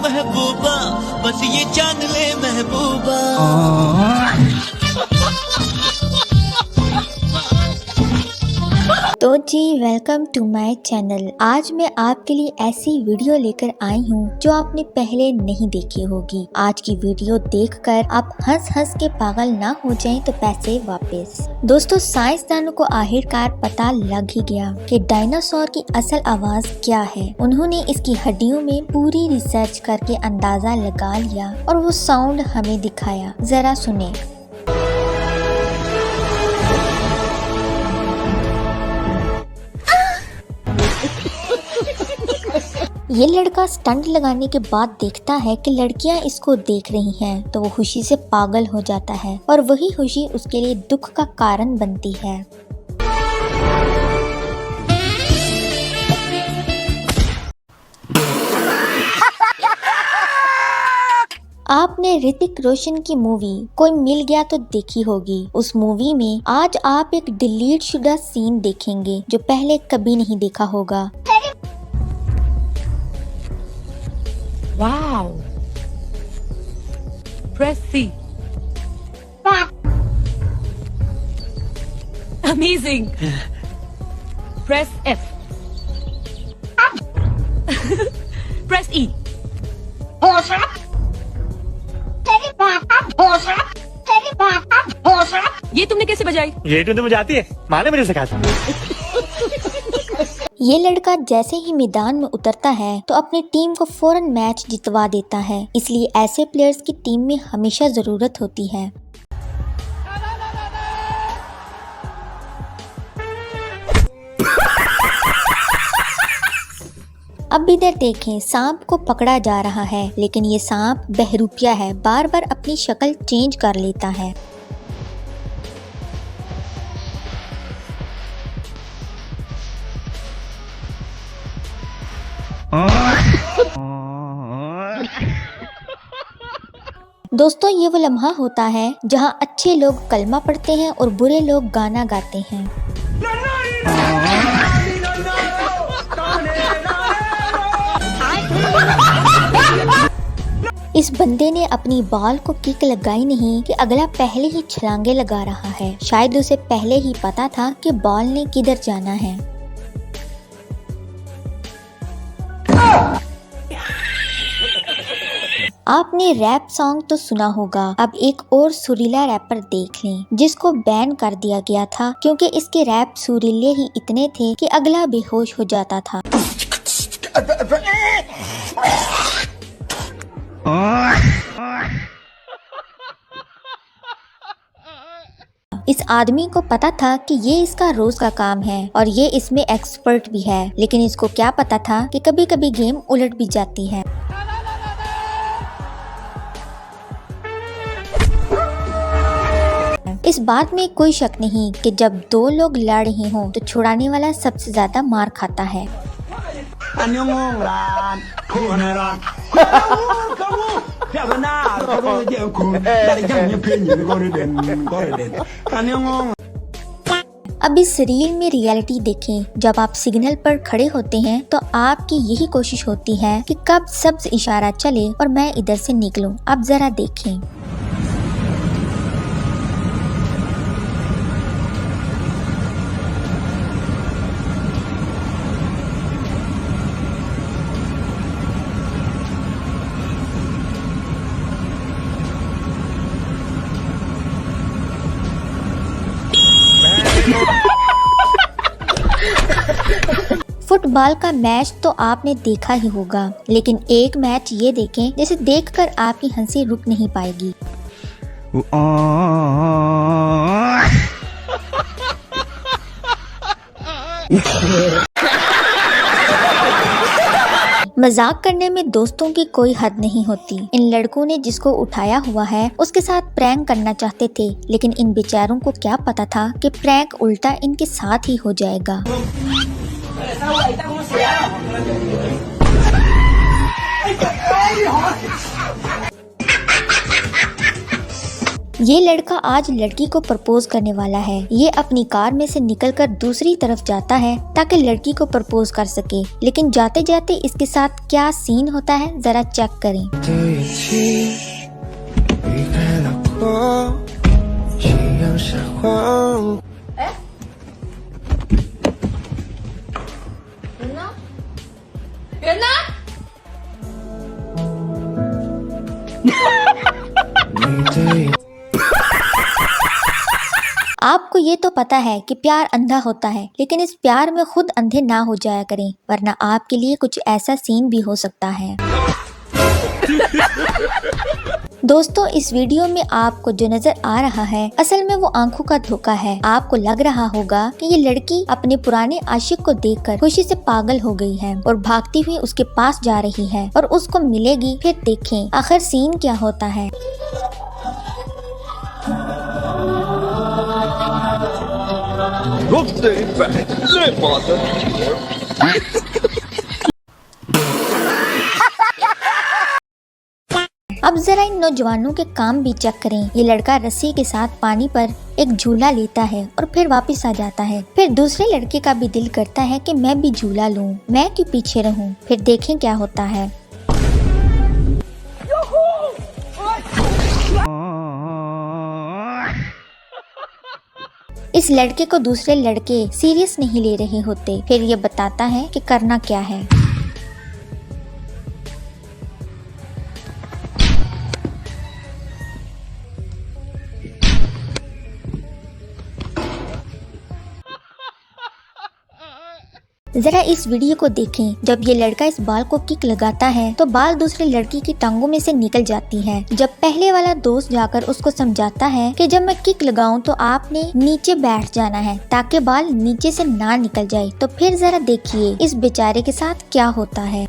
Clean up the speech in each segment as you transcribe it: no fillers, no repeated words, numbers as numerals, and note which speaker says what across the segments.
Speaker 1: महबूबा बस ये जान ले महबूबा।
Speaker 2: तो जी वेलकम टू माय चैनल। आज मैं आपके लिए ऐसी वीडियो लेकर आई हूँ जो आपने पहले नहीं देखी होगी। आज की वीडियो देखकर आप हंस हंस के पागल ना हो जाएं तो पैसे वापस। दोस्तों, साइंसदानों को आखिरकार पता लग ही गया कि डायनासोर की असल आवाज क्या है। उन्होंने इसकी हड्डियों में पूरी रिसर्च करके अंदाजा लगा लिया और वो साउंड हमें दिखाया। जरा सुने। ये लड़का स्टंट लगाने के बाद देखता है कि लड़कियां इसको देख रही हैं, तो वो खुशी से पागल हो जाता है और वही खुशी उसके लिए दुख का कारण बनती है। आपने ऋतिक रोशन की मूवी कोई मिल गया तो देखी होगी। उस मूवी में आज आप एक डिलीट शुदा सीन देखेंगे जो पहले कभी नहीं देखा होगा।
Speaker 3: Wow. Press C. Amazing. Press F. Press E. ये तुमने कैसे बजाई?
Speaker 4: ये तो मुझे आती है, माँ ने मुझे सिखाया था।
Speaker 2: ये लड़का जैसे ही मैदान में उतरता है तो अपनी टीम को फौरन मैच जितवा देता है। इसलिए ऐसे प्लेयर्स की टीम में हमेशा जरूरत होती है। अब इधर देखें, सांप को पकड़ा जा रहा है, लेकिन ये सांप बहरूपिया है, बार बार अपनी शक्ल चेंज कर लेता है। दोस्तों, ये वो लम्हा होता है जहां अच्छे लोग कलमा पढ़ते हैं और बुरे लोग गाना गाते हैं। इस बंदे ने अपनी बॉल को किक लगाई नहीं कि अगला पहले ही छलांगे लगा रहा है। शायद उसे पहले ही पता था कि बॉल ने किधर जाना है। आपने रैप सॉन्ग तो सुना होगा। अब एक और सुरीला रैपर देख लें जिसको बैन कर दिया गया था क्योंकि इसके रैप सुरीले ही इतने थे कि अगला बेहोश हो जाता था। इस आदमी को पता था कि ये इसका रोज का काम है और ये इसमें एक्सपर्ट भी है, लेकिन इसको क्या पता था कि कभी कभी गेम उलट भी जाती है। इस बात में कोई शक नहीं कि जब दो लोग लड़ रहे हों तो छुड़ाने वाला सबसे ज्यादा मार खाता है। अब इस रील में रियलिटी देखें। जब आप सिग्नल पर खड़े होते हैं तो आपकी यही कोशिश होती है कि कब सब्ज इशारा चले और मैं इधर से निकलूं। अब जरा देखें। फुटबॉल का मैच तो आपने देखा ही होगा, लेकिन एक मैच ये देखें जिसे देखकर आपकी हंसी रुक नहीं पाएगी। मजाक करने में दोस्तों की कोई हद नहीं होती। इन लड़कों ने जिसको उठाया हुआ है उसके साथ प्रैंक करना चाहते थे, लेकिन इन बेचारों को क्या पता था कि प्रैंक उल्टा इनके साथ ही हो जाएगा। ये लड़का आज लड़की को प्रपोज करने वाला है। ये अपनी कार में से निकलकर दूसरी तरफ जाता है ताकि लड़की को प्रपोज कर सके, लेकिन जाते जाते इसके साथ क्या सीन होता है जरा चेक करें। आपको ये तो पता है कि प्यार अंधा होता है, लेकिन इस प्यार में खुद अंधे ना हो जाया करें, वरना आपके लिए कुछ ऐसा सीन भी हो सकता है। दोस्तों, इस वीडियो में आपको जो नजर आ रहा है असल में वो आंखों का धोखा है। आपको लग रहा होगा कि ये लड़की अपने पुराने आशिक को देखकर खुशी से पागल हो गई है और भागती हुई उसके पास जा रही है और उसको मिलेगी। फिर देखें आखिर सीन क्या होता है। अब जरा इन नौजवानों के काम भी चेक करें। ये लड़का रस्सी के साथ पानी पर एक झूला लेता है और फिर वापस आ जाता है। फिर दूसरे लड़के का भी दिल करता है कि मैं भी झूला लूं, मैं क्यों पीछे रहूं। फिर देखें क्या होता है। इस लड़के को दूसरे लड़के सीरियस नहीं ले रहे होते। फिर ये बताता है कि करना क्या है। जरा इस वीडियो को देखें। जब ये लड़का इस बाल को किक लगाता है तो बाल दूसरे लड़की की टांगों में से निकल जाती है। जब पहले वाला दोस्त जाकर उसको समझाता है कि जब मैं किक लगाऊं तो आपने नीचे बैठ जाना है ताकि बाल नीचे से ना निकल जाए, तो फिर जरा देखिए इस बेचारे के साथ क्या होता है।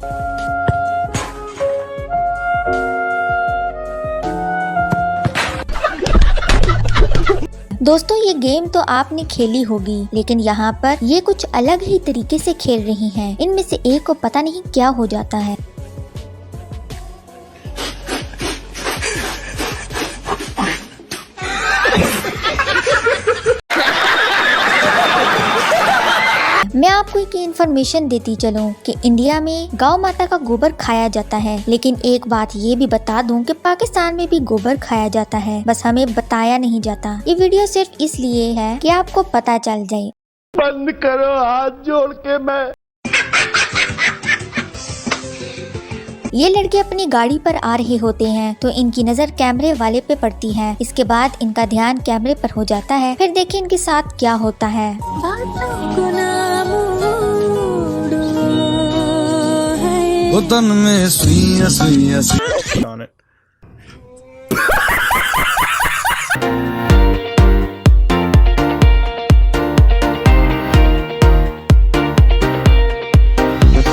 Speaker 2: दोस्तों, ये गेम तो आपने खेली होगी, लेकिन यहाँ पर ये कुछ अलग ही तरीके से खेल रही हैं। इनमें से एक को पता नहीं क्या हो जाता है। मैं आपको एक इन्फॉर्मेशन देती चलूं कि इंडिया में गौ माता का गोबर खाया जाता है, लेकिन एक बात ये भी बता दूं कि पाकिस्तान में भी गोबर खाया जाता है, बस हमें बताया नहीं जाता। ये वीडियो सिर्फ इसलिए है कि आपको पता चल जाए।
Speaker 5: बंद करो, हाथ जोड़ के मैं।
Speaker 2: ये लड़के अपनी गाड़ी पर आ रहे होते हैं तो इनकी नजर कैमरे वाले पे पड़ती है। इसके बाद इनका ध्यान कैमरे पर हो जाता है। फिर देखिए इनके साथ क्या होता है।
Speaker 6: तन में सुइया सुइया